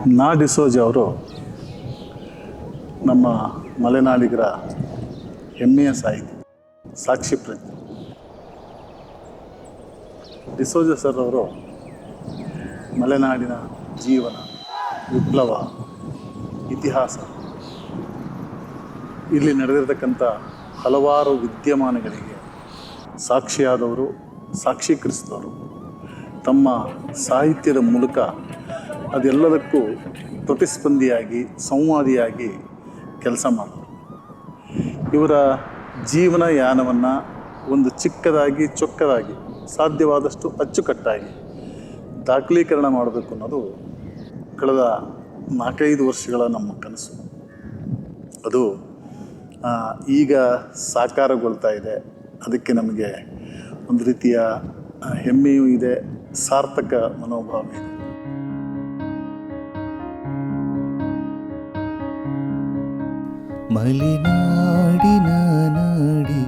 ನಾ ಡಿಸೋಜ ಅವರು ನಮ್ಮ ಮಲೆನಾಡಿಗರ ಹೆಮ್ಮೆಯ ಸಾಹಿತಿ, ಸಾಕ್ಷಿ ಪ್ರಜ್ಞೆ. ಡಿಸೋಜ ಸರ್ ಅವರು ಮಲೆನಾಡಿನ ಜೀವನ, ವಿಪ್ಲವ, ಇತಿಹಾಸ, ಇಲ್ಲಿ ನಡೆದಿರ್ತಕ್ಕಂಥ ಹಲವಾರು ವಿದ್ಯಮಾನಗಳಿಗೆ ಸಾಕ್ಷಿಯಾದವರು, ಸಾಕ್ಷೀಕರಿಸಿದವರು. ತಮ್ಮ ಸಾಹಿತ್ಯದ ಮೂಲಕ ಅದೆಲ್ಲದಕ್ಕೂ ಪ್ರತಿಸ್ಪಂದಿಯಾಗಿ, ಸಂವಾದಿಯಾಗಿ ಕೆಲಸ ಮಾಡಿದರು. ಇವರ ಜೀವನ ಯಾನವನ್ನು ಒಂದು ಚಿಕ್ಕದಾಗಿ, ಚೊಕ್ಕದಾಗಿ, ಸಾಧ್ಯವಾದಷ್ಟು ಅಚ್ಚುಕಟ್ಟಾಗಿ ದಾಖಲೀಕರಣ ಮಾಡಬೇಕು ಅನ್ನೋದು ಕಳೆದ 4-5 ವರ್ಷಗಳ ನಮ್ಮ ಕನಸು. ಅದು ಈಗ ಸಾಕಾರಗೊಳ್ತಾ ಇದೆ. ಅದಕ್ಕೆ ನಮಗೆ ಒಂದು ರೀತಿಯ ಹೆಮ್ಮೆಯೂ ಇದೆ, ಸಾರ್ಥಕ ಮನೋಭಾವ ಇದೆ. ಮಲೆನಾಡಿನ ನಾಡಿ